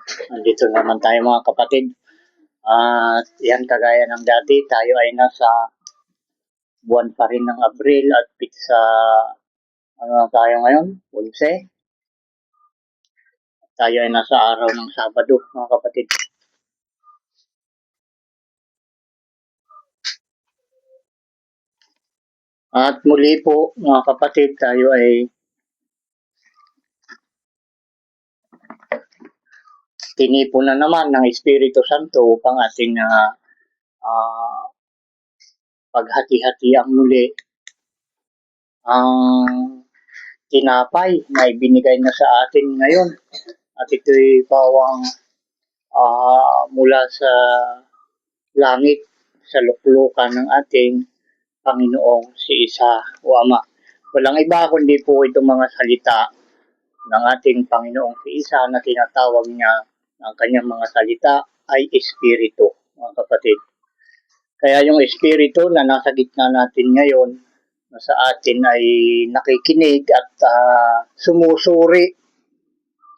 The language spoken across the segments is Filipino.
Nandito naman tayo mga kapatid. At yan kagaya ng dati, tayo ay nasa buwan pa rin ng Abril at sa ano na tayo ngayon? 11. Tayo ay nasa araw ng Sabado mga kapatid. At muli po mga kapatid, tayo ay tinipo na naman ng Espiritu Santo upang ating paghati-hati ang muli ang tinapay na ibinigay na sa atin ngayon. At ito'y pawang mula sa langit, sa luklukan ng ating Panginoong si Isa o Ama. Walang iba kundi po itong mga salita ng ating Panginoong si Isa na tinatawag niya ang kanyang mga salita ay Espiritu, mga kapatid. Kaya yung Espiritu na nasa gitna natin ngayon, na sa atin ay nakikinig at sumusuri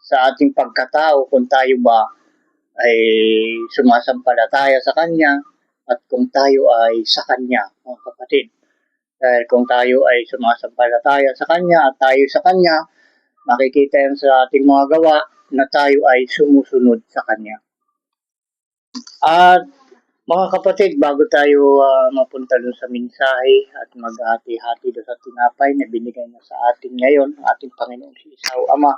sa ating pagkatao kung tayo ba ay sumasampalataya sa Kanya at kung tayo ay sa Kanya, mga kapatid. Dahil kung tayo ay sumasampalataya sa Kanya at tayo sa Kanya, makikita yan sa ating mga gawa na tayo ay sumusunod sa Kanya. At mga kapatid, bago tayo mapunta dun sa mensahe at maghati-hati dun sa tinapay na binigay na sa atin ngayon, ating Panginoong si Isa o Ama,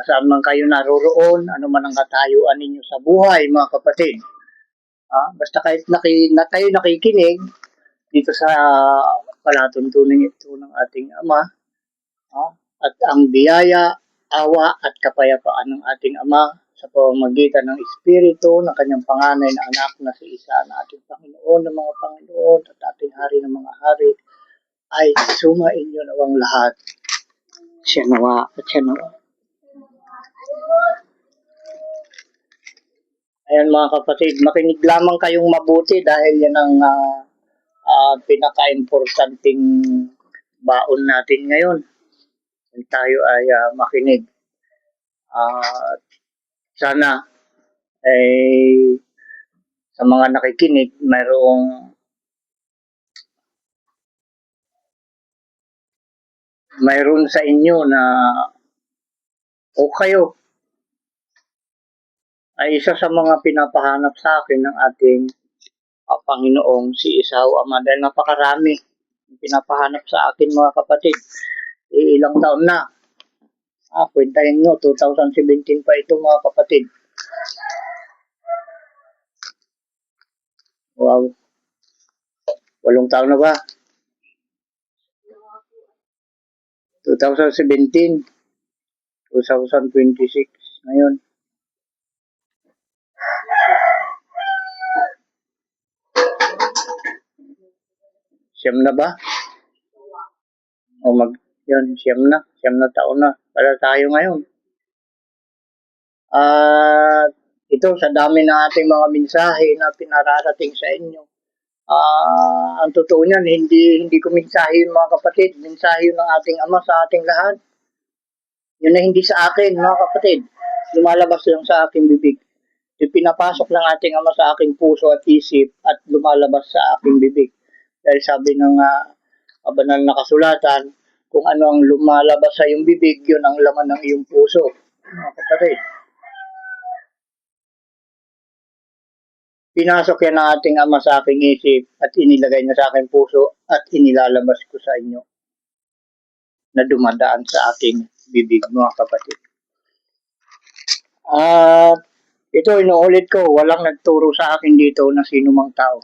saan man kayo naroroon, ano man ang katayuan ninyo sa buhay, mga kapatid. Basta kahit kayo nakikinig dito sa palatuntunin ito ng ating Ama, at ang biyaya, awa at kapayapaan ng ating Ama sa pamamagitan ng Espiritu ng kanyang panganay na anak na si Isa na ating Panginoon ng mga Panginoon at ating Hari ng mga Hari ay sumain nyo nawang lahat. Siya nawa at siya nawa. Ayan mga kapatid, makinig lamang kayong mabuti dahil yan ang pinaka-importanting baon natin ngayon. Tayo ay makinig. Sana ay sa mga nakikinig, mayroon sa inyo na o kayo ay isa sa mga pinapahanap sa akin ng ating Panginoong si Isa o Ama dahil napakarami pinapahanap sa akin mga kapatid. Ilang taon na. Kwentahin nyo, 2017 pa ito mga kapatid. Wow. 8 taon na ba? 2017, 2026 ngayon. Siyam na ba? Siyam na taon na para tayo ngayon. Ito sa dami ng ating mga mensahe na pinararating sa inyo. Ang totoo niyan, hindi ko mensahe yun mga kapatid. Mensahe yun ng ating Ama sa ating lahat. Yun na hindi sa akin mga kapatid. Lumalabas lang sa aking bibig. Yung pinapasok ng ating Ama sa aking puso at isip at lumalabas sa aking bibig. Dahil sabi ng banal na kasulatan, kung ano ang lumalabas sa iyong bibig, yun ang laman ng iyong puso. Mga kapatid. Pinasok yan ng ating Ama sa aking isip at inilagay niya sa aking puso at inilalabas ko sa inyo na dumadaan sa aking bibig, mga kapatid. Ito, inuulit ko, walang nagturo sa akin dito na sino mang tao.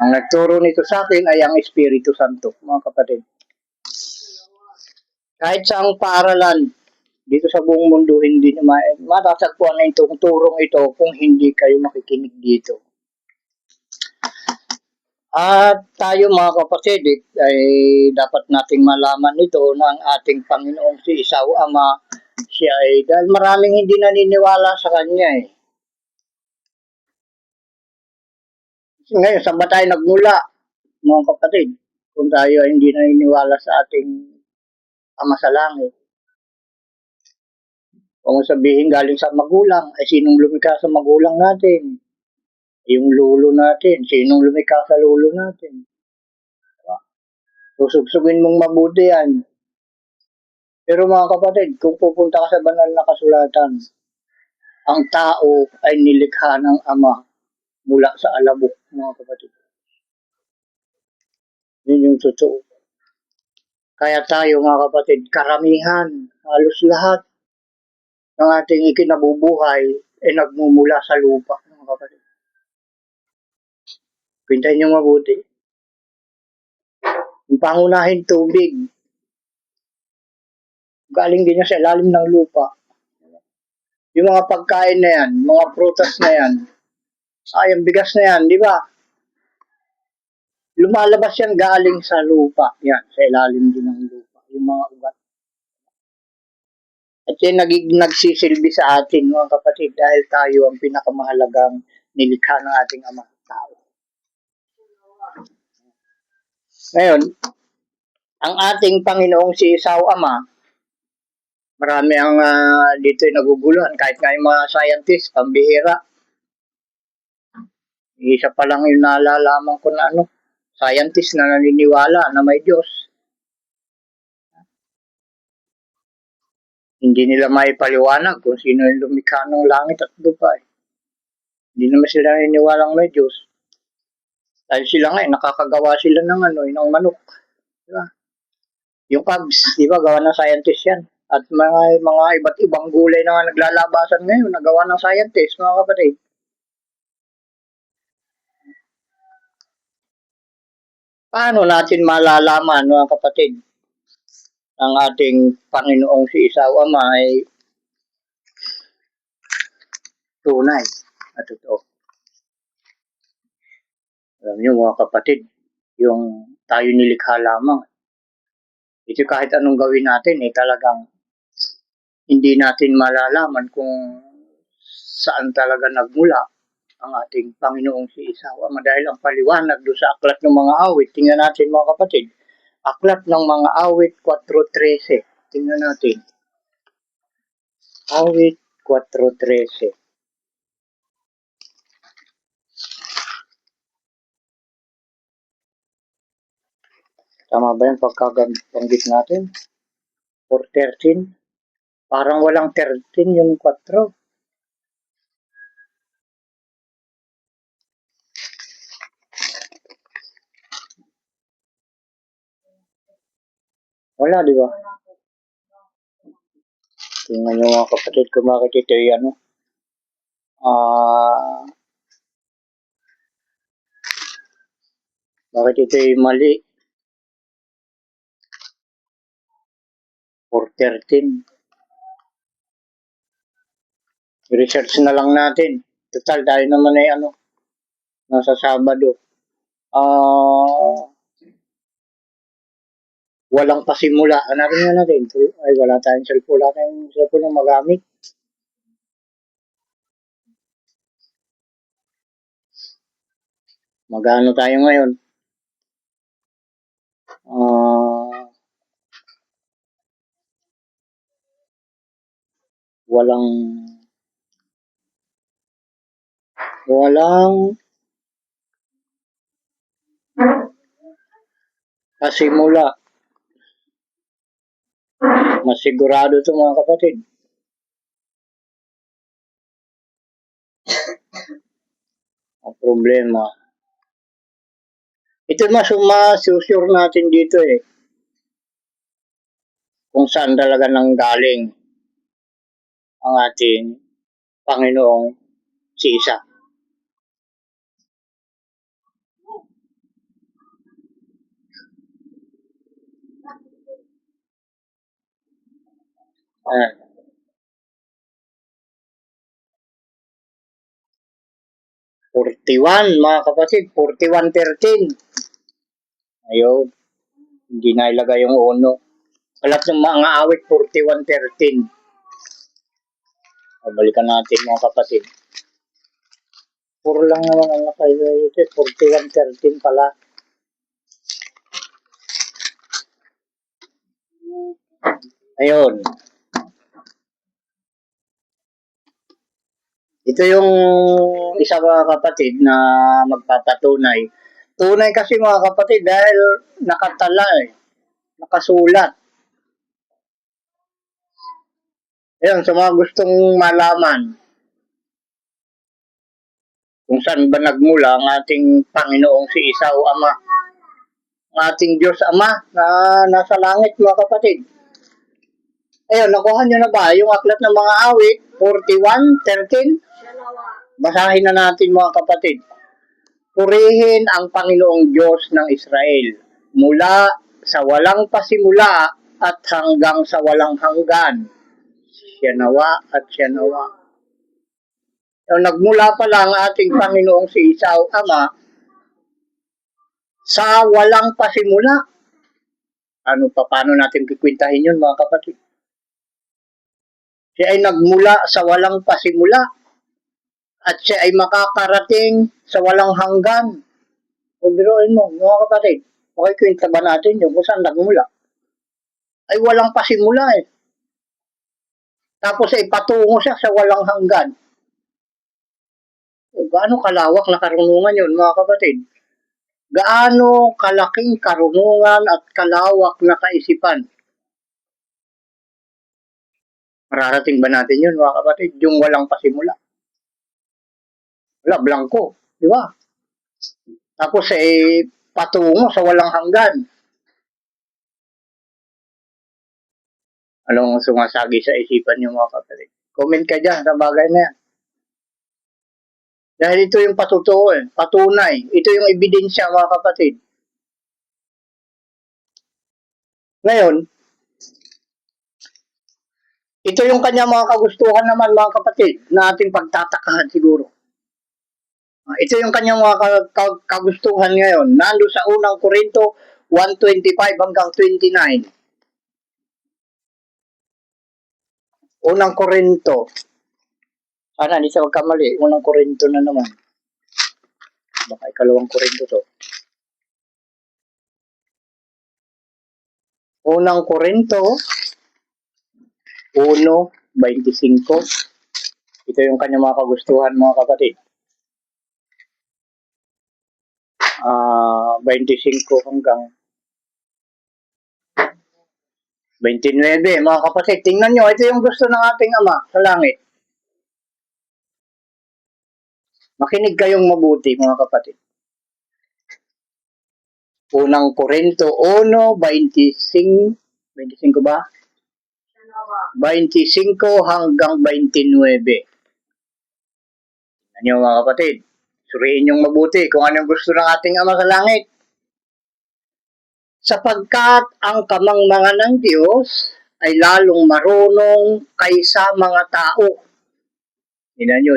Ang nagturo nito sa akin ay ang Espiritu Santo, mga kapatid. Kahit sa ang paaralan dito sa buong mundo, hindi matatagpuan na itong turong ito kung hindi kayo makikinig dito. At tayo mga kapatid, ay dapat nating malaman nito na ang ating Panginoong si Isa o Ama, siya ay dahil maraming hindi naniniwala sa Kanya eh. Ngayon, saan ba tayo nagmula, mga kapatid? Kung tayo ay hindi naniniwala sa ating Ama sa Langit. Kung sabihin galing sa magulang, ay sinong lumikha sa magulang natin? Yung lolo natin. Sinong lumikha sa lolo natin? Susugsugin mong mabuti yan. Pero mga kapatid, kung pupunta ka sa banal na kasulatan, ang tao ay nilikha ng Ama mula sa alabok, mga kapatid. Yun yung totoo. Kaya tayo, mga kapatid, karamihan, halos lahat ng ating ikinabubuhay ay nagmumula sa lupa, mga kapatid. Pintayin nyo mabuti. Yung pangunahin tubig, galing din sa ilalim ng lupa. Yung mga pagkain na yan, mga prutas na yan, yung bigas na yan, di ba? Lumalabas yan galing sa lupa. Yan, sa ilalim din ng lupa. Yung mga ugat. At yan nagsisilbi sa atin, mga kapatid, dahil tayo ang pinakamahalagang nilikha ng ating Ama, tao. Ngayon, ang ating Panginoong si Esau Ama, marami ang dito ay naguguluhan, kahit nga yung mga scientist, pambihira. Isa pa lang yung nalalaman ko na scientist na naniniwala na may Diyos. Hindi nila maipaliwanag kung sino yung lumikha ng langit at lupa. Hindi naman sila naniniwalang may Diyos. Dahil sila nga, nakakagawa sila ng ng manok. Diba? Yung cubs, di ba, gawa ng scientist yan. At mga iba't ibang gulay na naglalabasan ngayon, nagawa ng scientist, mga kapatid. Paano natin malalaman, mga kapatid, ang ating Panginoong si Esau Ama ay tunay at totoo? Alam niyo, mga kapatid, yung tayo nilikha lamang. Ito kahit anong gawin natin, talagang hindi natin malalaman kung saan talaga nagmula ang ating Panginoong si Esau Ama, dahil ang paliwanag doon sa aklat ng mga awit. Tingnan natin, mga kapatid. Aklat ng mga awit 4:13. Tingnan natin. Awit 4:13. Tama ba yung pagkabanggit natin? 4:13. Parang walang 13 yung 4. Wala, di ba? Tingnan nyo, mga kapatid, kung bakit ito ay bakit ito ay mali. 4:13. I-research na lang natin. Total, tayo naman ay nasa Sabado. Walang pasimula. Hanapin nga natin. Ay, wala tayong cellphone. Wala tayong cellphone na magamit. Magano tayo ngayon? Walang pasimula. Masigurado ito, mga kapatid. Ang problema. Ito masusure natin dito kung saan talaga nanggaling ang ating Panginoong si Isa. Ayan. 41, mga kapatid. 41:13. Ayun. Hindi na ilagay yung uno. Alat ng mga awit 41:13. Balikan natin, mga kapatid. Puro lang naman ang nakalagay ito. 41:13 pala. Ayun. Ito yung isa mga kapatid na magpapatunay. Tunay kasi mga kapatid dahil nakatala nakasulat. Ayun, sa mga gustong malaman kung saan ba nagmula ang ating Panginoong si Isaw Ama, ang ating Diyos Ama na nasa langit mga kapatid. Ayun, nakuha nyo na ba yung aklat ng mga awit 41:13? Basahin na natin mga kapatid. Purihin ang Panginoong Diyos ng Israel mula sa walang pasimula at hanggang sa walang hanggan. Siya nawa at siya nawa. So, nagmula pa lang ating Panginoong si Isaw Ama sa walang pasimula. Paano natin kikwintahin yun mga kapatid? Siya ay nagmula sa walang pasimula at siya ay makakarating sa walang hanggan. O biruin mo, mga kapatid, makikwenta ba natin yung kung saan nagmula? Ay walang pasimula Tapos ay patungo siya sa walang hanggan. O, gaano kalawak na karunungan yun mga kapatid? Gaano kalaking karunungan at kalawak na kaisipan? Mararating ba natin yun mga kapatid? Yung walang pasimula. Wala, blanco. Di ba? Tapos patungo sa walang hanggan. Anong sumasagi sa isipan niyo mga kapatid? Comment ka dyan sa bagay na yan. Dahil ito yung patutuo patunay. Ito yung ebidensya mga kapatid. Ngayon, ito yung kanya mga kagustuhan naman mga kapatid na ating pagtatakahan siguro. Ito yung kanyang mga kagustuhan ngayon. Nando sa unang Korinto 1:25 hanggang 29. Unang Korinto. Sana hindi sa magkamali. Unang Korinto na naman. Baka ikalawang Korinto to. Unang Korinto 1:25. Ito yung kanyang mga kagustuhan mga kapatid. 25 hanggang 29. Mga kapatid, tingnan nyo. Ito yung gusto ng ating Ama sa langit. Makinig kayong mabuti mga kapatid. Unang Korinto 1:25. 25 ba? 25 hanggang 29. Tingnan nyo mga kapatid. Suriin yung mabuti kung anong gusto ng ating Ama sa langit. Sapagkat ang kamangmangan ng Diyos ay lalong marunong kaysa mga tao. Tingnan nyo,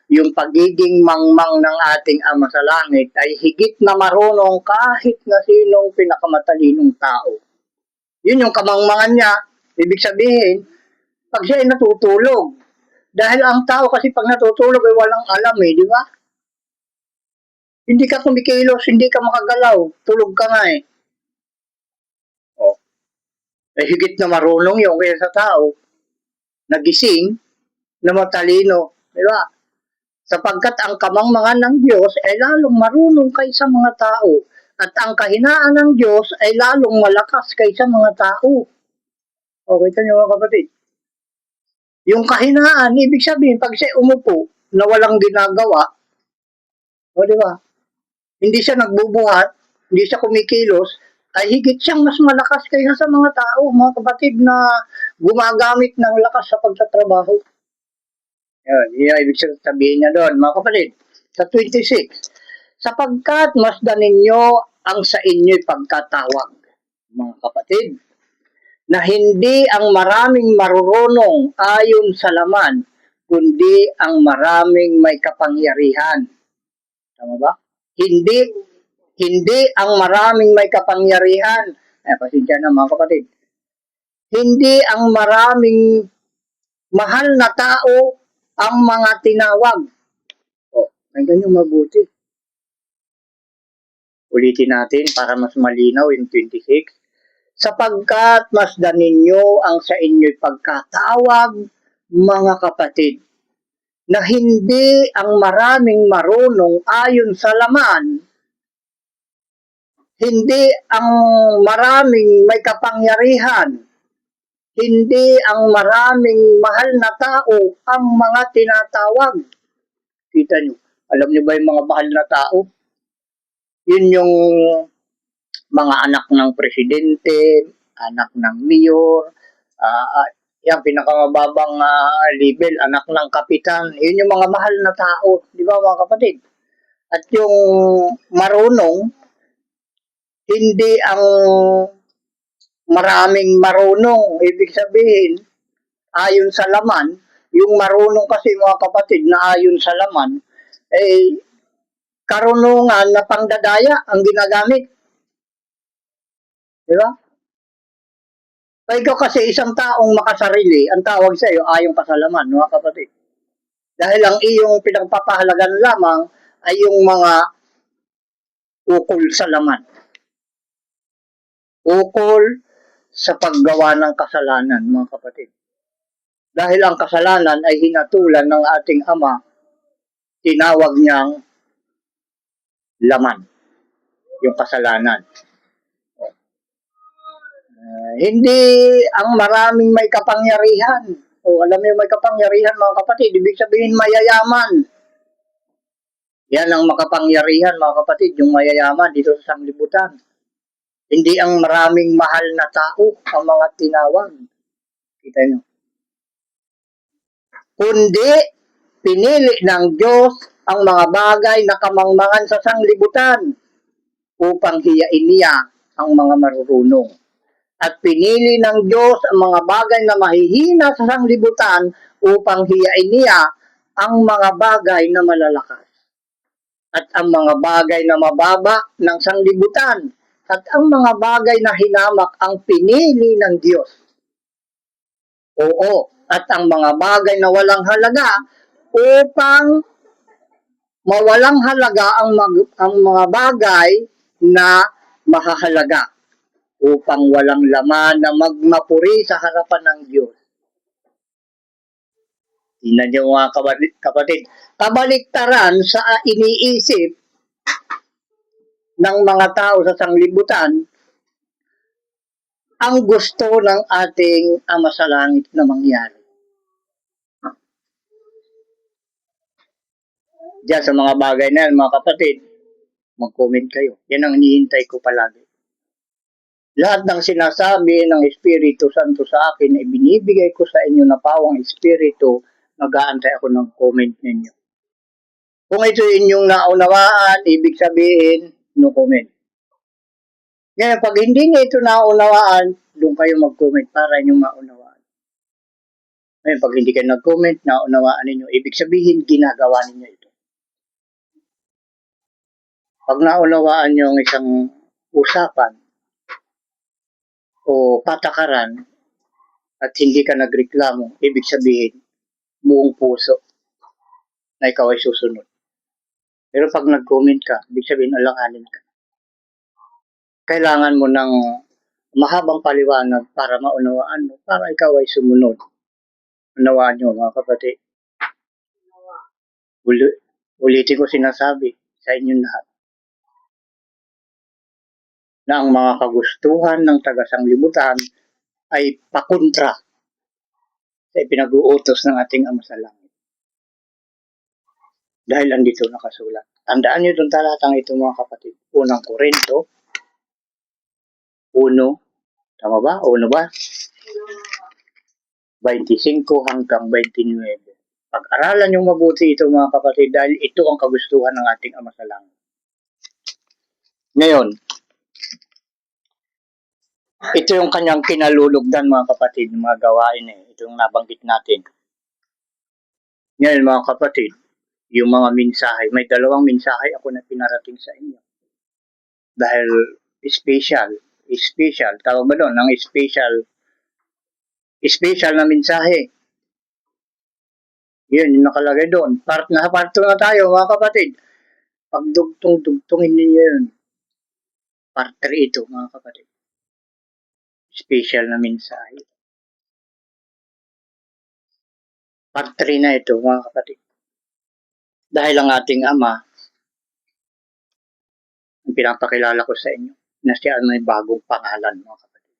yung pagiging mangmang ng ating Ama sa langit ay higit na marunong kahit na sinong pinakamatalinong tao. Yun yung kamangmangan niya. Ibig sabihin, pag siya ay natutulog, dahil ang tao kasi pag natutulog ay walang alam di ba? Hindi ka kumikilos, hindi ka makagalaw, tulog ka nga ay higit na marunong yung kaya sa tao, nagising, na matalino, di ba? Sapagkat ang kamangmangan ng Diyos ay lalong marunong kaysa mga tao, at ang kahinaan ng Diyos ay lalong malakas kaysa mga tao. Okay, ito nyo mga kapatid. Yung kahinaan, ibig sabihin, pag siya umupo, na walang ginagawa, di ba? Hindi siya nagbubuhat, hindi siya kumikilos, ay higit siyang mas malakas kaysa sa mga tao, mga kapatid na gumagamit ng lakas sa pagtatrabaho. Yun yung ibig sabihin niya doon, mga kapatid. Sa 26, sapagkat masdan ninyo ang sa inyo'y pagkatawag, mga kapatid, na hindi ang maraming marurunong ayon sa laman, kundi ang maraming may kapangyarihan. Tama ba? Hindi ang maraming may kapangyarihan. Pasensya na mga kapatid. Hindi ang maraming mahal na tao ang mga tinawag. Hanggang yung mabuti. Ulitin natin para mas malinaw yung 26. Sapagkat masdan ninyo ang sa inyo'y pagkatawag, mga kapatid, na hindi ang maraming marunong ayon sa laman, hindi ang maraming may kapangyarihan, hindi ang maraming mahal na tao ang mga tinatawag. Kita nyo, alam nyo ba yung mga mahal na tao? Yun yung mga anak ng presidente, anak ng mayor, yan, pinakamababang level, anak ng kapitan. Yun yung mga mahal na tao, di ba mga kapatid? At yung marunong, hindi ang maraming marunong. Ibig sabihin, ayon sa laman, yung marunong kasi mga kapatid na ayon sa laman, karunungan na pangdadaya ang ginagamit. Di ba? Kaya ikaw kasi isang taong makasarili, ang tawag sa iyo ayon ka sa laman, mga kapatid. Dahil ang iyong pinagpapahalagan lamang ay yung mga ukol sa laman. Ukol sa paggawa ng kasalanan, mga kapatid. Dahil ang kasalanan ay hinatulan ng ating Ama, tinawag niyang laman, yung kasalanan. Hindi ang maraming may kapangyarihan. Alam mo yung may kapangyarihan, mga kapatid, ibig sabihin mayayaman. Yan ang makapangyarihan, mga kapatid, yung mayayaman dito sa sanglibutan. Hindi ang maraming mahal na tao ang mga tinawag. Kita nyo. Kundi pinili ng Diyos ang mga bagay na kamangmangan sa sanglibutan upang hiyain niya ang mga marurunong. At pinili ng Diyos ang mga bagay na mahihina sa sanglibutan upang hiyain niya ang mga bagay na malalakas. At ang mga bagay na mababa ng sanglibutan at ang mga bagay na hinamak ang pinili ng Diyos. Oo, at ang mga bagay na walang halaga upang mawalang halaga ang mga bagay na mahahalaga upang walang laman na magmapuri sa harapan ng Diyos. Tingnan niyo mga kapatid, kabaliktaran sa iniisip ng mga tao sa sanglibutan, ang gusto ng ating Ama sa Langit na mangyari. Diyan sa mga bagay na yan, mga kapatid, mag-comment kayo. Yan ang hinihintay ko palagi. Lahat ng sinasabi ng Espiritu Santo sa akin ay binibigay ko sa inyo na pawang Espiritu, mag-aantay ako ng comment ninyo. Kung ito inyong naunawaan, ibig sabihin, no comment. Ngayon, pag hindi niyo ito naunawaan, doon kayo mag-comment para inyong maunawaan. Ngayon, pag hindi kayo nag-comment, naunawaan ninyo, ibig sabihin, ginagawa ninyo ito. Pag naunawaan nyo ang isang usapan o patakaran at hindi ka nagreklamo, ibig sabihin, buong puso na ikaw ay susunod. Pero pag nag-comment ka, ibig sabihin, alanganin ka. Kailangan mo ng mahabang paliwanag para maunawaan mo, para ikaw ay sumunod. Unawaan nyo, mga kapatid. Ulitin ko sinasabi sa inyong lahat na ang mga kagustuhan ng taga-sanglibutan ay pakontra sa ipinag-uutos ng ating Ama sa Langit. Dahil andito nakasulat. Tandaan nyo itong talatang ito, mga kapatid. Unang Korinto, 1, tama ba? 1 ba? 25 hanggang 29. Pag-aralan nyo mabuti ito, mga kapatid, dahil ito ang kagustuhan ng ating Ama sa Langit. Ngayon, ito yung kanyang kinalulugdan, mga kapatid, mga gawain Ito yung nabanggit natin. Ngayon, mga kapatid, yung mga mensahe, may 2 mensahe ako na pinarating sa inyo. Dahil special, tawag ba doon, ng special na mensahe. Yun, yung nakalagay doon. Part 2 na tayo, mga kapatid. Pagdugtong-dugtongin ninyo yun. Part 3 ito, mga kapatid. Special na mensahe. Part 3 na ito, mga kapatid. Dahil ang ating Ama, ang pinapakilala ko sa inyo, na siya ay may bagong pangalan, mga kapatid.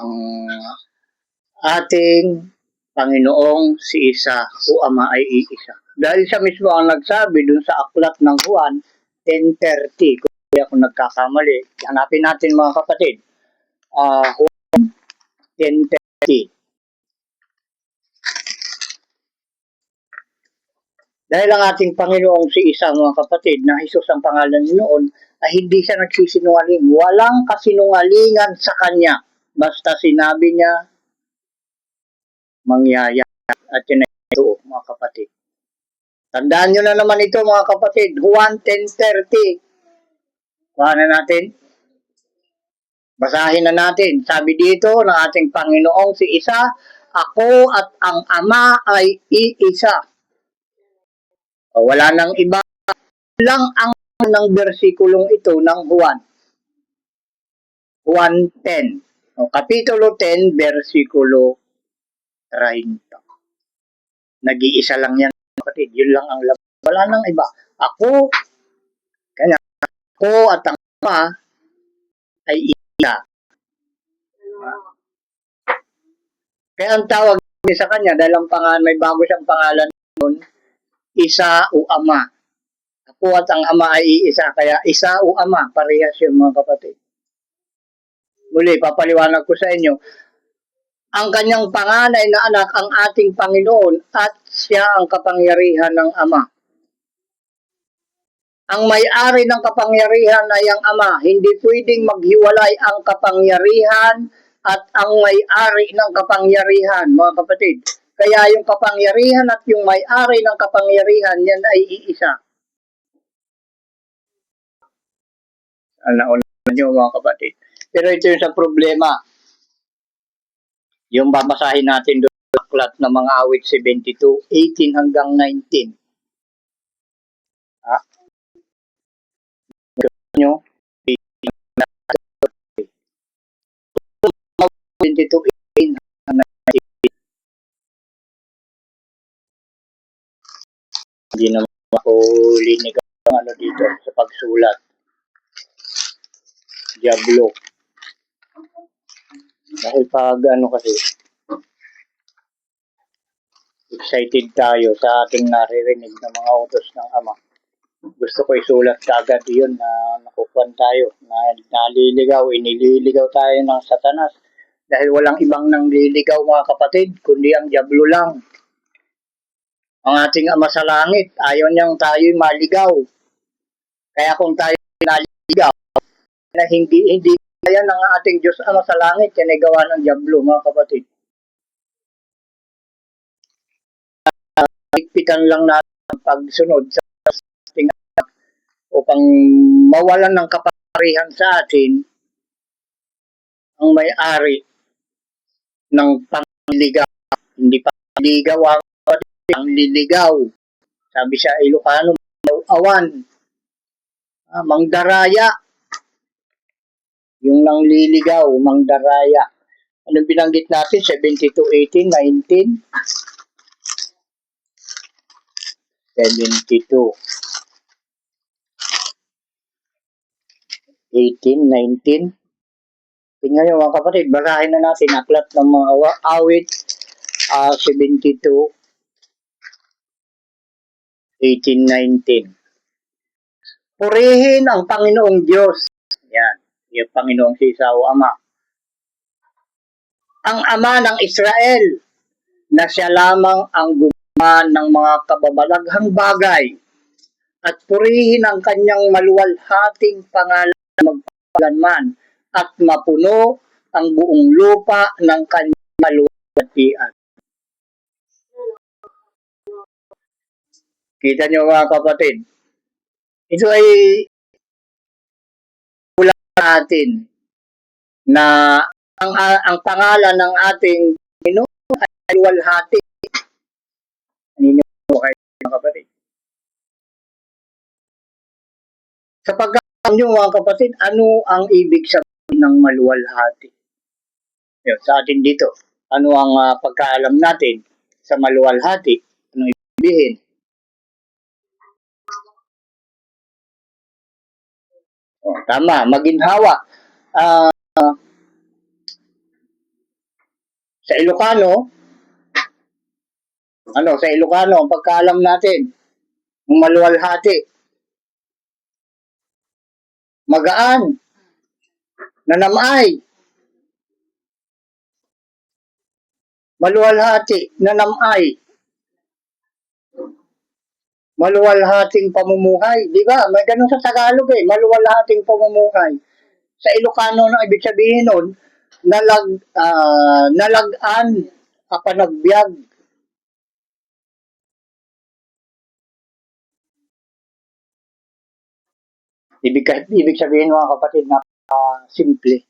Ang ating Panginoong si Isa o Ama ay iisa. Dahil siya mismo ang nagsabi dun sa aklat ng Juan 10:30, kung hindi ako nagkakamali, hanapin natin mga kapatid. Juan 10:30. Dahil ang ating Panginoong si Isa, mga kapatid, na Jesus ang pangalan noon, ay hindi siya nagsisinungaling. Walang kasinungalingan sa kanya. Basta sinabi niya, mangyayari. At yun ay ito, mga kapatid. Tandaan nyo na naman ito, mga kapatid. Juan 10:30. Kuha na natin. Basahin na natin. Sabi dito ng ating Panginoong si Isa, ako at ang Ama ay iisa. Wala nang iba lang ang ng bersikulong ito ng Juan. Juan 10. Kapitulo 10, versikulo 30. Nag-iisa lang yan, kapatid. Yun lang ang laban. Wala nang iba. Ako at ang Ama ay isa. Kaya ang tawag sa kanya, dahil ang pangalan, may bago siyang pangalan noon, Isa o Ama. Ako at ang Ama ay iisa. Kaya Isa o Ama, parehas yun, mga kapatid. Muli, papaliwanag ko sa inyo. Ang kanyang panganay na anak ang ating Panginoon at siya ang kapangyarihan ng Ama. Ang may-ari ng kapangyarihan ay ang Ama. Hindi pwedeng maghiwalay ang kapangyarihan at ang may-ari ng kapangyarihan, mga kapatid. Kaya yung kapangyarihan at yung may-ari ng kapangyarihan, yan ay iisa. Nauna nyo, mga kapatid. Pero ito yung sa problema. Yung babasahin natin doon sa aklat ng mga awit 72, 18 hanggang 19. Nyo, 22, 18 hanggang 19. Hindi naman ako linig ang dito sa pagsulat. Diablo. Dahil pag kasi, excited tayo sa ating naririnig ng mga utos ng Ama. Gusto ko isulat kagad yun na nakukuhan tayo, na naliligaw, inililigaw tayo ng Satanas. Dahil walang ibang nangliligaw, mga kapatid, kundi ang Diablo lang. Ang ating Ama sa langit, ayaw niyang tayo'y maligaw. Kaya kung tayo naligaw, na hindi kaya ng ating Diyos Ama sa langit, yan ay gawa ng Diablo, mga kapatid. Higpitan lang natin ang pagsunod sa ating upang mawalan ng kapangyarihan sa atin ang may-ari ng pangligaw. Hindi pangligaw ang liligaw. Sabi sa Ilocano, awan, mangdaraya. Yung nang liligaw, mangdaraya. Anong binanggit natin? 72, 18, 19? 72. 18, 19. Tingnan nyo, mga kapatid, basahin na natin aklat ng mga awit 72, 18, 19. Purihin ang Panginoong Diyos. Yan, yung Panginoong si Isa o Ama. Ang Ama ng Israel, na siya lamang ang gumawa ng mga kababalaghang bagay, at purihin ang kanyang maluwalhating pangalan magpapalanman, at mapuno ang buong lupa ng kanyang maluwalhatian. Kita nyo, mga kapatid, ito ay pula natin na ang pangalan ng ating Panginoon ay maluwalhati. Ano po kayo, mga kapatid? Sa pagkakalam nyo, mga kapatid, ano ang ibig sabihin ng maluwalhati? Yun, sa atin dito, ano ang pagkaalam natin sa maluwalhati? sabihin? Tama, maginhawa. Sa Ilocano, sa Ilocano, ang pagkaalam natin, maluwalhati, magaan, nanamay, maluwalhati, nanamay, maluwalhating pamumuhay. Di ba? May ganun sa Tagalog maluwalhating pamumuhay. Sa Ilocano, no, ibig sabihin nun, nalagaan, kapanagbiag. Ibig sabihin mga kapatid, na simple.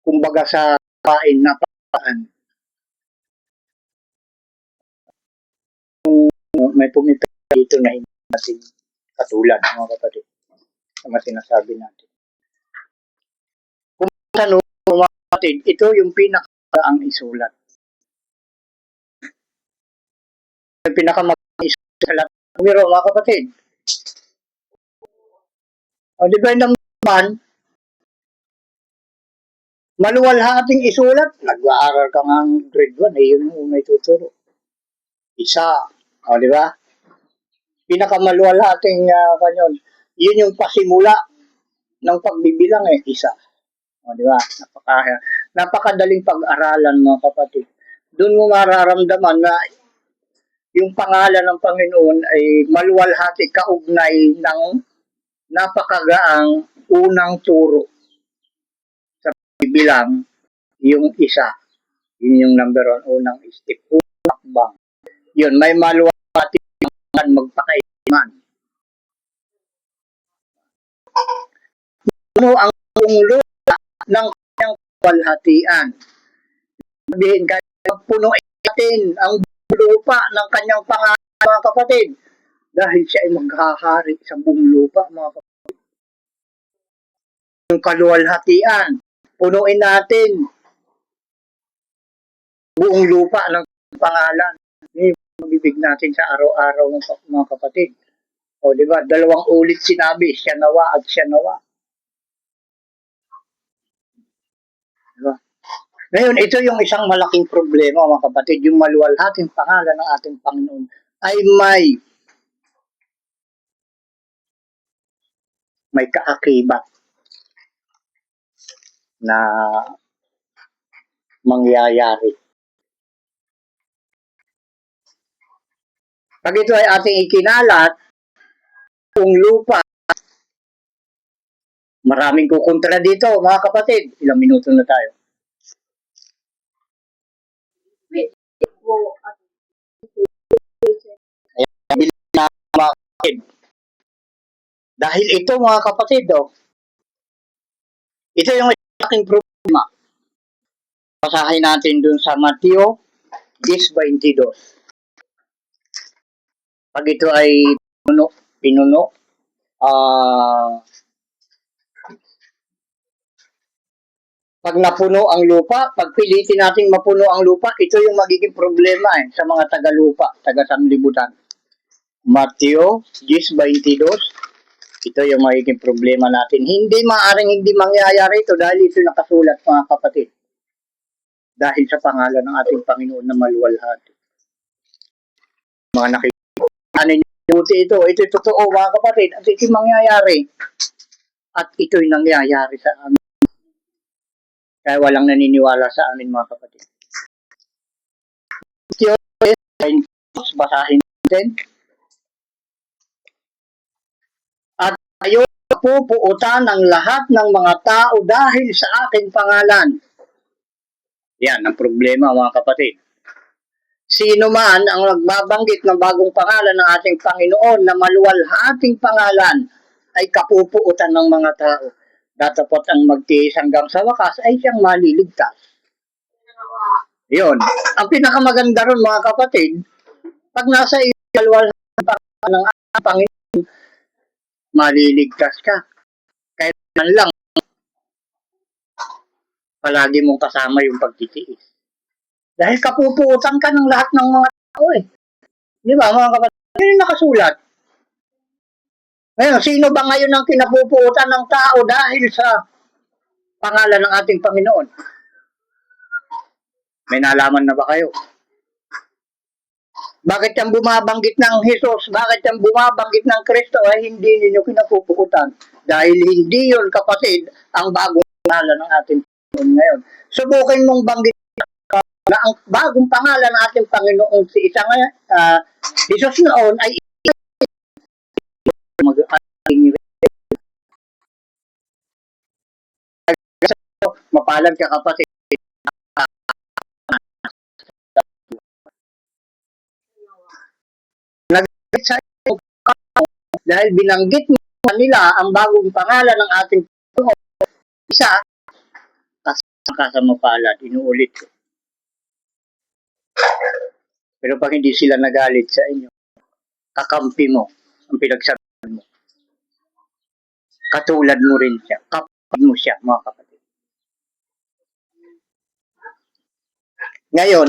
Kumbaga sa kain na paan. May pumipili dito na hindi natin katulad mga kapatid sa mga sinasabi natin. Kung ano mga kapatid, ito yung pinakamaang isulat. Yung pinakamaang isulat. Pero mga kapatid, di ba naman, maluwalhating isulat, nag-aaral ka nga ng grade 1, yun yung may tuturo. Isa, di ba? Pinakamaluwalhating kanyon, yun yung pasimula ng pagbibilang isa. Di ba? Napakadaling pag-aralan mga kapatid. Doon mo mararamdaman na yung pangalan ng Panginoon ay maluwalhati kaugnay ng napakagaang unang turo sa bilang yung isa. Yun yung number 1, unang step, unang hakbang. Yun, may maluwalhati magpakaiman. Ano ang lupa ng kanyang kaluwalhatian? Sabihin, kaya punuin natin ang lupa ng kanyang pangalan mga kapatid. Dahil siya ay maghahari sa buong lupa mga kapatid. Yung kaluwalhatian, punuin natin buong lupa ng pangalan. Yung mabibig natin sa araw-araw ng mga kapatid. Di ba? 2 ulit sinabi, siya nawa at siya nawa. Diba? Ngayon, ito yung isang malaking problema mga kapatid. Yung maluwalhating pangalan ng ating Panginoon ay may kaakibat na mangyayari. Pag ito ay ating ikinalat, kung lupa, maraming kukontra dito mga kapatid. Ilang minuto na tayo. Dahil ito mga kapatid, ito yung aking problema. Basahin natin dun sa Mateo 10:22. Pag ito ay pinuno, pag napuno ang lupa, pag pilitin nating mapuno ang lupa, ito yung magiging problema sa mga taga-lupa, taga-sanlibutan. Mateo 10:22, ito yung magiging problema natin. Maaring hindi mangyayari ito dahil ito nakasulat mga kapatid. Dahil sa pangalan ng ating Panginoon na maluwalhati. Mga nakikita ninyo ito totoo mga kapatid at ito mangyayari. At ito'y nangyayari sa amin. Kaya walang naniniwala sa amin mga kapatid. Basahin natin. At kayo pupuutan ng lahat ng mga tao dahil sa aking pangalan. Yan ang problema mga kapatid. Sino man ang nagbabanggit ng bagong pangalan ng ating Panginoon na maluwalhating pangalan ay kapupuutan ng mga tao. Datapot ang magtiis hanggang sa wakas ay siyang maliligtas. Yun. Ang pinakamaganda ron mga kapatid, pag nasa maluwalhating pangalan ng ating Panginoon, maliligtas ka. Kailan lang palagi mong kasama yung pagtitiis. Dahil kapupuutan ka ng lahat ng mga tao eh. Di ba mga kapatid? Yun yung nakasulat. Ngayon, sino ba ngayon ang kinapupuutan ng tao dahil sa pangalan ng ating Panginoon? May nalaman na ba kayo? Bakit yung bumabanggit ng Jesus? Bakit yung bumabanggit ng Kristo ay hindi ninyo kinapupuutan? Dahil hindi yun, kapatid, ang bagong pangalan ng ating Panginoon ngayon. Subukin mong banggit na ang bagong pangalan ng ating Panginoon si isa ngayon, Jesus noon ay mapalad ka kapatid. Sa dahil binanggit nila ang bagong pangalan ng ating Panginoon, isa, kasama palad, inuulit ko. Pero pag hindi sila nagalit sa inyo, kakampi mo ang pinagsabihan mo. Katulad mo rin siya, kapatid mo siya, mga kapatid. Ngayon,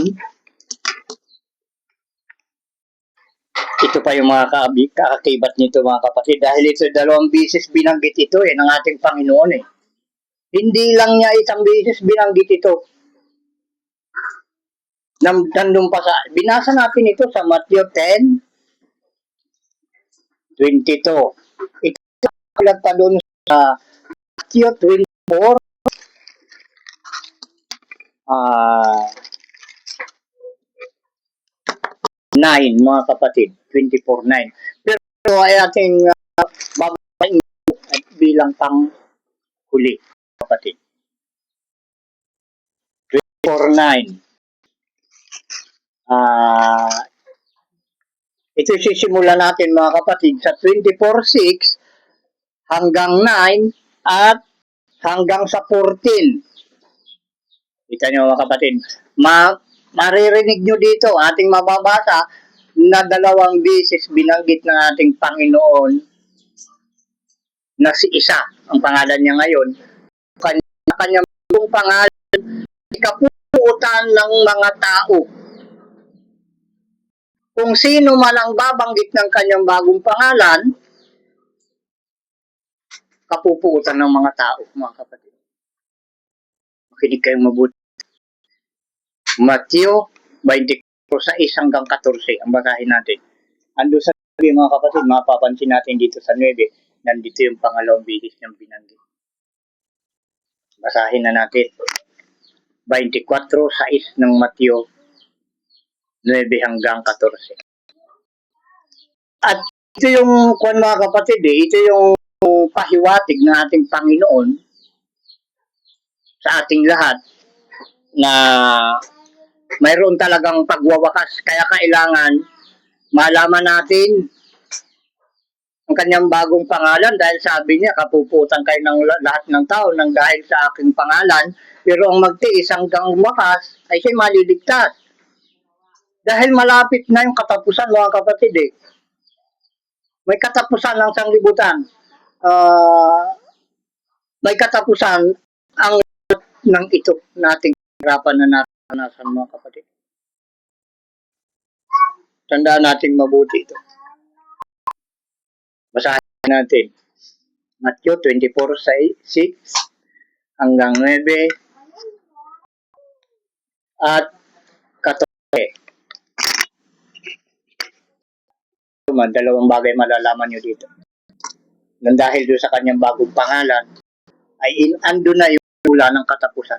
ito pa yung mga kaakibat nito mga kapatid. Dahil ito dalawang bisis binanggit ito ng ating Panginoon eh. Hindi lang niya isang bisis binanggit ito. Nandun pa sa, binasa natin ito sa Matthew 10:22. Ito ulat pa doon sa Matthew 24. 9 mga kapatid, 24:9. Pero ay ating babayin at bilang pang huli, kapatid. 24:9. Ito sisimula natin mga kapatid sa 24:6 hanggang 9 at hanggang sa 14. Kita nyo mga kapatid, maririnig nyo dito, ating mababasa na dalawang beses binanggit ng ating Panginoon na si isa, ang pangalan niya ngayon, kanyang pangalan, ikapuutan ng mga tao. Kung sino man ang babanggit ng kanyang bagong pangalan, kapupuutan ng mga tao, mga kapatid. Makinig kayong mabuti. Matthew 24:6 hanggang 14, ang basahin natin. Ando sa mga kapatid, mapapansin natin dito sa 9, nandito yung pangalawang bihis niyang binanggit. Basahin na natin. 24:6 ng Matthew 9 hanggang 14. At ito yung mga kapatid, ito yung pahiwatig ng ating Panginoon sa ating lahat na mayroon talagang pagwawakas. Kaya kailangan malaman natin ang kanyang bagong pangalan dahil sabi niya, kapuputan kayo ng lahat ng tao nang dahil sa aking pangalan, pero ang magtiis hanggang wakas ay siya'y maliligtas. Dahil malapit na yung katapusan mga kapatid May katapusan ng sanglibutan. May katapusan ang ng ito nating hirapan na naranasan mga kapatid. Tandaan natin mabuti ito. Basahin natin. Matthew 24:6 hanggang 9 at 14. Dalawang bagay malalaman nyo dito. Nang dahil doon sa kanyang bagong pangalan, ay ando na yung mula ng katapusan.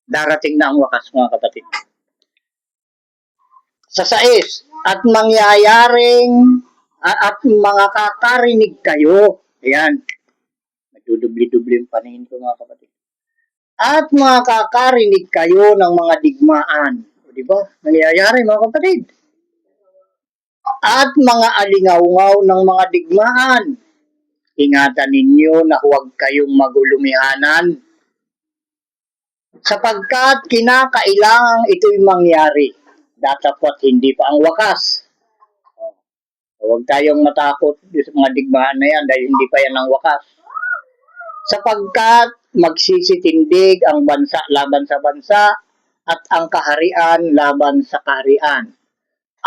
Darating na ang wakas, mga kapatid. Sa 6, at mangyayaring at mga kakarinig kayo. Ayan. Nagdudubli-dubli yung paningin ko, mga kapatid. At mga kakarinig kayo ng mga digmaan. O, diba? Nangyayari, mga kapatid. At mga alingaw-ngaw ng mga digmaan. Ingatan ninyo na huwag kayong magulumihanan. Sapagkat kinakailangan ito'y mangyari. Datapwat hindi pa ang wakas. Huwag tayong matakot sa mga digmaan na yan dahil hindi pa yan ang wakas. Sapagkat magsisitindig ang bansa laban sa bansa at ang kaharian laban sa kaharian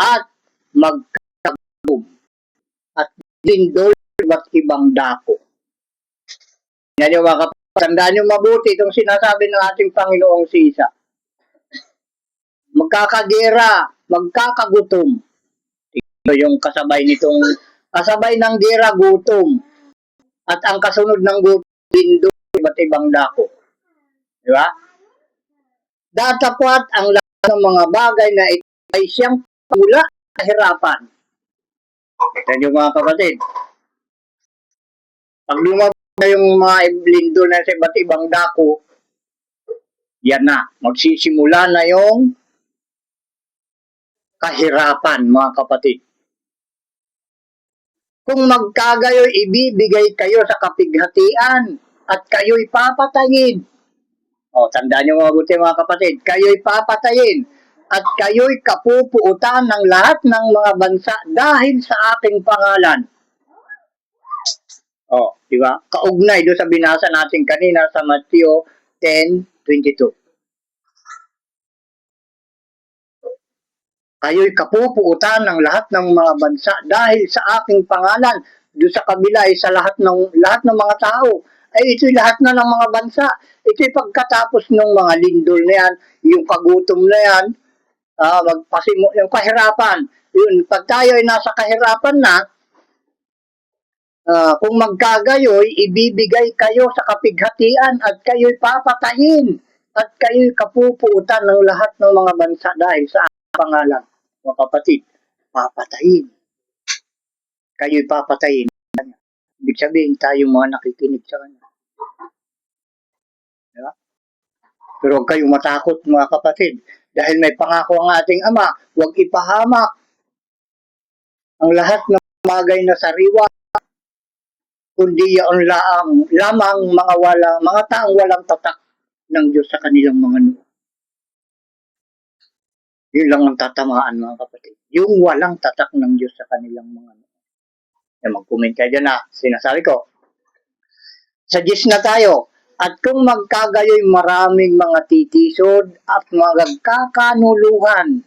at magkagum at lindol iba't ibang dako. Yan yung mga kapatid. Tandaan nyo mabuti itong sinasabi ng ating Panginoong si Isa. Magkakagera, magkakagutom. Ito yung kasabay ng gera, gutom. At ang kasunod ng gutom, lindol iba't ibang dako. Di ba? Datapwat ang lahat ng mga bagay na ito ay siyang mula kahirapan. Yan yung mga kapatid. Pag lumabas na yung mga lindol na sa iba't ibang dako, yan na, magsisimula na yung kahirapan, mga kapatid. Kung magkagayoy, ibibigay kayo sa kapighatian at kayo'y papatayin. O, tandaan nyo mabuti mga kapatid, kayo'y papatayin at kayo'y kapupuutan ng lahat ng mga bansa dahil sa aking pangalan. O, di ba? Kaugnay doon sa binasa natin kanina sa Mateo 10:22. Kayo'y kapupuutan ng lahat ng mga bansa dahil sa aking pangalan. Doon sa kabila ay sa lahat ng mga tao. Ay ito'y lahat na ng mga bansa. Ito'y pagkatapos ng mga lindol na yan, yung kagutom na yan, yung kahirapan. Yun, pag tayo ay nasa kahirapan na, kung magkagayoy, ibibigay kayo sa kapighatian at kayo'y papatayin at kayo'y kapupuutan ng lahat ng mga bansa dahil sa pangalan. Mga kapatid, papatayin. Kayo'y papatayin. Ibig sabihin, tayong mga nakikinig sa kanya. Diba? Pero huwag kayong matakot mga kapatid. Dahil may pangako ang ating Ama, huwag ipahamak ang lahat ng bagay na sariwa, kundi yaon lamang mga taong walang tatak ng Diyos sa kanilang mga noo. Yun lang ang tatamaan mga kapatid. Yung walang tatak ng Diyos sa kanilang mga noo. Mag-comment kayo dyan na sinasabi ko. Sa 10 na tayo. At kung magkagayoy maraming mga titisod at magkakanuluhan.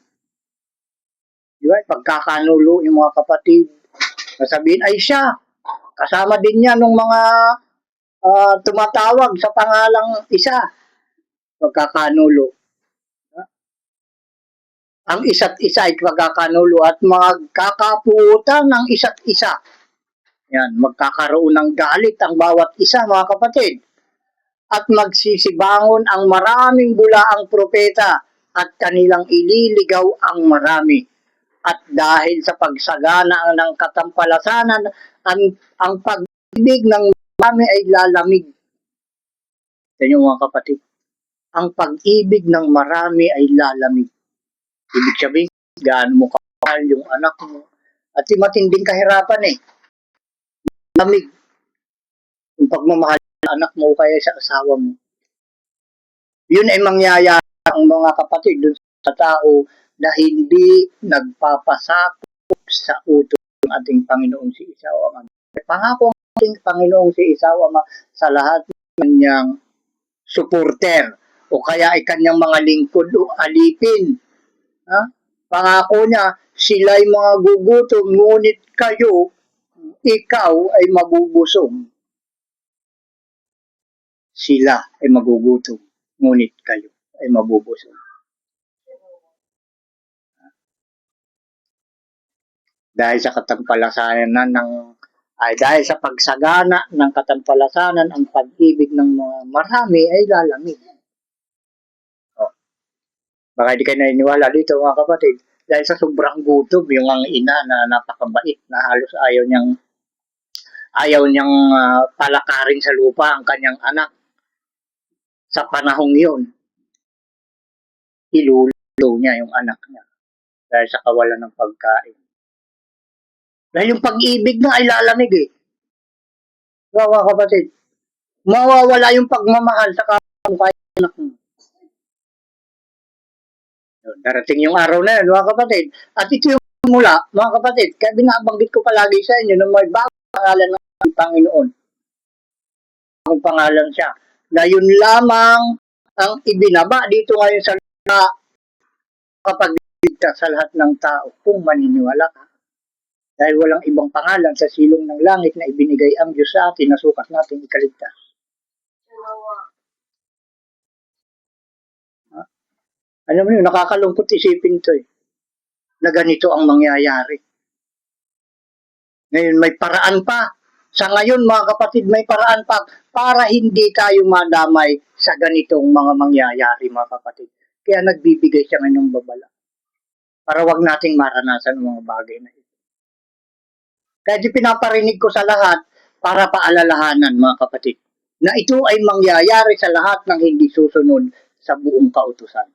Diba? Pagkakanulo yung mga kapatid. Sasabihin ay siya. Kasama din niya nung mga tumatawag sa pangalang isa. Pagkakanulo. Ang isa't isa ay magkakanulo at magkakapuutan ng isa't isa. Yan, magkakaroon ng galit ang bawat isa mga kapatid. At magsisibangon ang maraming bulaang propeta at kanilang ililigaw ang marami. At dahil sa pagsagana ng katampalasanan, ang pag-ibig ng marami ay lalamig. Yan yung mga kapatid. Ang pag-ibig ng marami ay lalamig. Ibig sabihin, gaano mo kapal yung anak mo. At matinding kahirapan lamig. Yung pagmamahal ng anak mo kaya sa asawa mo. Yun ay mangyayari ang mga kapatid dun sa tao na hindi nagpapasakop sa utos ng ating Panginoong si Isawa. Pangako ang ating Panginoong si Isawa sa lahat ng kanyang supporter o kaya ay kanyang mga lingkod o alipin. Pangako niya, sila'y mga gugutom, ngunit ikaw ay mabubusog. Sila ay magugutom, ngunit kayo ay mabubusog. Dahil sa dahil sa pagsagana ng katampalasanan, ang pag-ibig ng mga marami ay lalamig. Baka hindi kayo naniniwala dito mga kapatid. Dahil sa sobrang gutom, yung ang ina na napakabait na halos ayaw niyang palakarin sa lupa ang kanyang anak. Sa panahong yun, ilulo niya yung anak niya dahil sa kawalan ng pagkain. Dahil yung pag-ibig na ay lalamig mga kapatid, mawawala yung pagmamahal sa anak mo. Darating yung araw na yun, mga kapatid. At ito yung mula, mga kapatid, kaya binabanggit ko palagi sa inyo na may bagong pangalan ng Panginoon. Ang pangalan siya. Na yun lamang ang ibinaba dito ngayon sa makapagligtas sa lahat ng tao kung maniniwala ka. Dahil walang ibang pangalan sa silong ng langit na ibinigay ang Diyos sa atin na sukat natin ikaligtas. Alam mo yun, nakakalungkot isipin to na ganito ang mangyayari. Ngayon, may paraan pa. Sa ngayon, mga kapatid, may paraan pa para hindi tayo madamay sa ganitong mga mangyayari, mga kapatid. Kaya nagbibigay siya ng babala. Para wag nating maranasan ang mga bagay na ito. Kaya di pinaparinig ko sa lahat para paalalahanan, mga kapatid, na ito ay mangyayari sa lahat ng hindi susunod sa buong kautusan.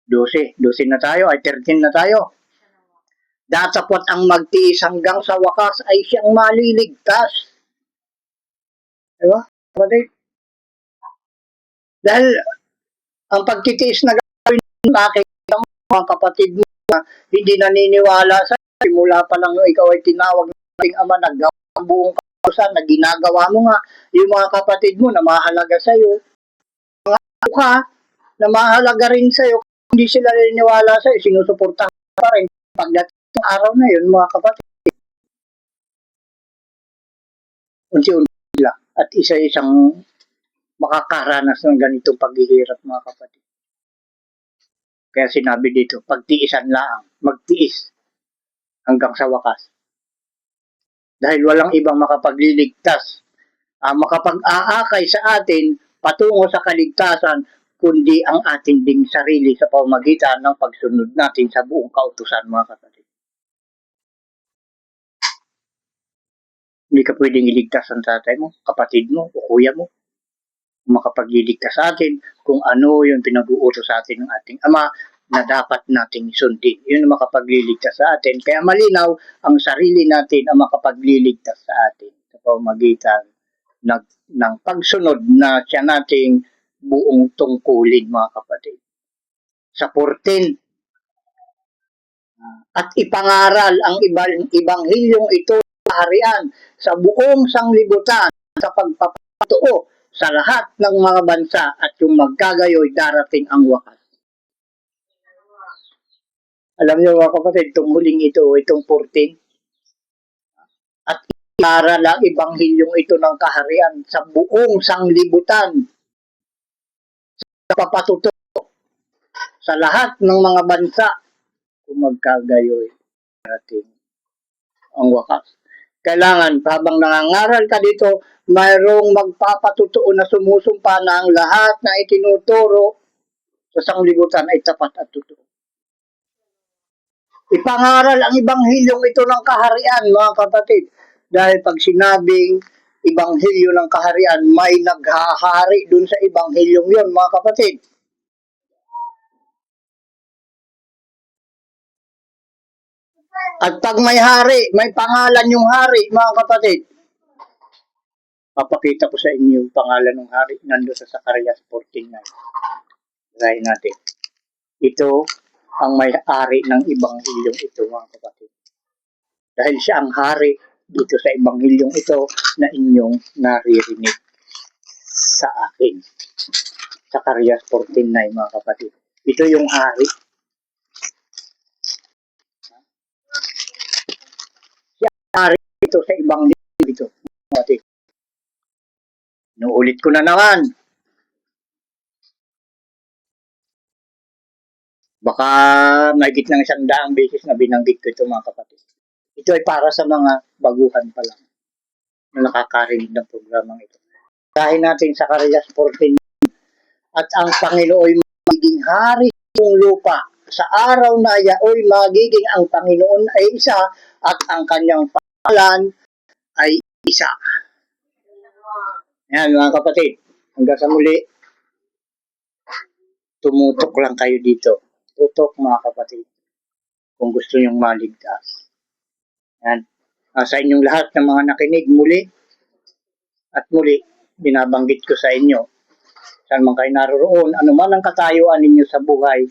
12 na tayo, ay 13 na tayo. Datapot ang magtiis hanggang sa wakas ay siyang maliligtas. Diba? Dahil ang pagtitiis na gawin nakikita mo, mga kapatid mo na hindi naniniwala sa simula pa lang ikaw ay tinawag ng ating Ama, naggawa ang buong kautusan na ginagawa mo nga, yung mga kapatid mo na mahalaga sa iyo, mga ka na mahalaga rin sa iyo, hindi sila naniniwala sa iyo, sinusuportahan pa rin pagdating ng araw na yun, mga kapatid. Unti-unti sila at isa-isang makakaranas ng ganitong paghihirap, mga kapatid. Kaya sinabi dito, pagtiisan lang, magtiis hanggang sa wakas. Dahil walang ibang makapagliligtas, makapag-aakay sa atin patungo sa kaligtasan, kundi ang ating ding sarili sa pamamagitan ng pagsunod natin sa buong kautusan, mga kapatid. Hindi ka pwedeng iligtas ang tatay mo, kapatid mo, o kuya mo. Makapagliligtas sa atin kung ano yung pinag-uutos sa atin ng ating Ama na dapat nating sundin. Yun ang makapagliligtas sa atin. Kaya malinaw ang sarili natin ang makapagliligtas sa atin sa pamamagitan ng pagsunod na siya nating buong tungkulin, mga kapatid. Sa 14, at ipangaral ang ibanghilyong ito sa kaharian sa buong sanglibutan sa pagpapatuo sa lahat ng mga bansa at yung magkagayoy darating ang wakas. Alam niyo, mga kapatid, itong huling ito, itong 14, at ipangaral ang ibanghilyong ito ng kaharian sa buong sanglibutan sa papatuto sa lahat ng mga bansa kung magkagayoy darating ang wakas. Kailangan, habang nangangaral ka dito, mayroong magpapatutuo na sumusumpa na ang lahat na itinuturo sa sanglibutan ay tapat at totoo. Ipangaral ang ibanghilyong ito ng kaharian, mga kapatid. Dahil pag sinabing ibanghilyo ng kaharian, may naghahari dun sa ibanghilyong yon, mga kapatid. At pag may hari, may pangalan yung hari, mga kapatid. Papakita ko sa inyo yung pangalan ng hari. Nandun sa Zacarias 14:9. Basahin natin. Ito ang may-ari ng ibanghilyong ito, mga kapatid. Dahil siya ang hari dito sa ibanghilyong ito na inyong naririnig sa akin. Zacarias 14:9, mga kapatid. Ito yung hari. Hari ito sa ibanghilyong ito, mga kapatid. Inuulit ko na naman. Baka mahigit ng 100 beses na binanggit ko ito, mga kapatid. Ito ay para sa mga baguhan pa lang na nakakarinig ng programang ito. Basahin natin sa Zacarias 14. At ang Panginoon magiging hari ng lupa. Sa araw na yaoy magiging ang Panginoon ay isa at ang kanyang pangalan ay isa. Yan, mga kapatid. Hanggang sa muli, tumutok lang kayo dito. Tutok, mga kapatid. Kung gusto nyong maligtas. Yan. Sa inyong lahat ng mga nakinig muli at muli, binabanggit ko sa inyo, saan man kayo naroon, anuman ang katayuan ninyo sa buhay,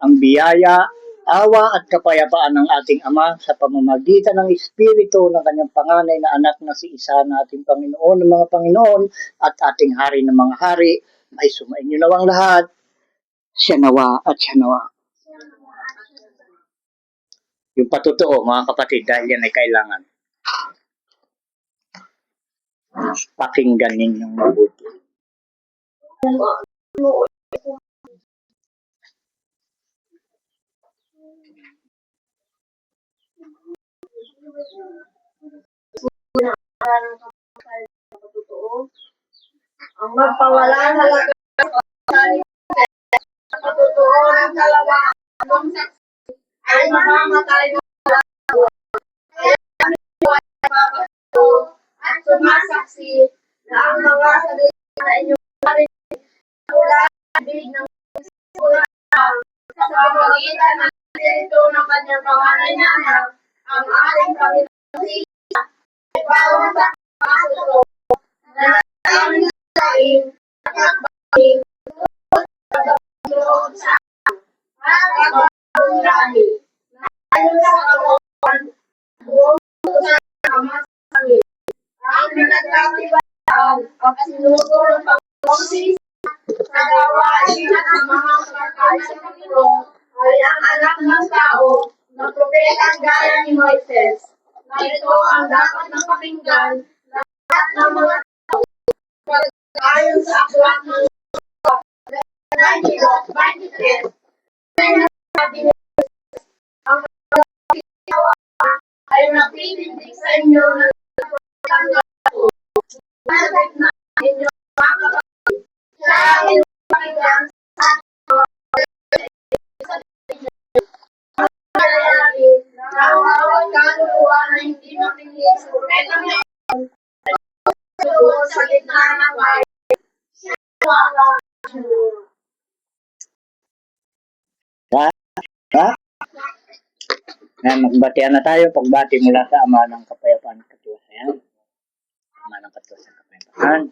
ang biyaya, awa at kapayapaan ng ating Ama sa pamamagitan ng Espiritu ng kanyang panganay na anak na si Isa na ating Panginoon ng mga Panginoon at ating Hari ng mga Hari, ay sumainyo nawang lahat. Siya nawa at siya nawa. Yung patotoo, mga kapatid, dahil yan ay kailangan pakinggan ninyong mabuti. Ang magpawalang halaga sa pagtotoo ng dalawa ay mamamatay ng kaya kami po ay napapatuto at sumasaksi na ang mga salita na inyong marinig mula sa bibig ng Panginoon sa pamamagitan ng Espiritu ng kanyang panganay na anak, ang ating Panginoon ay bawang sa pagkakasuto na namin sain at nagbabing loob sa at pagpapalaki. Ayon sa katawan, buong sa kamasangit. Ang pinagkatiwalaan at sinugo ng Panginoon sa gawain at sa mga sakay sa Panginoon ay ang anak ng tao na propetang gaya ni Moises. Na ito ang dapat na pakinggan lahat ng mga tao ayon sa aklat ng 19:23. Sabi niya, ang ginawa ay napitindig sa inyo ng pagtanggap ko. Masakit na inyo mga kapatid. Sa akin pakinggan sa lalaki na ang bawat kaluluwa na hindi makinig sa propetang ngayon ay sa gitna ng bahay. Siya wala. Ha? Ngayon, magbatian na tayo. Pagbati mula sa Ama ng Kapayapaan at Katiwasayan. Ama ng Katiwasayan at Kapayapaan.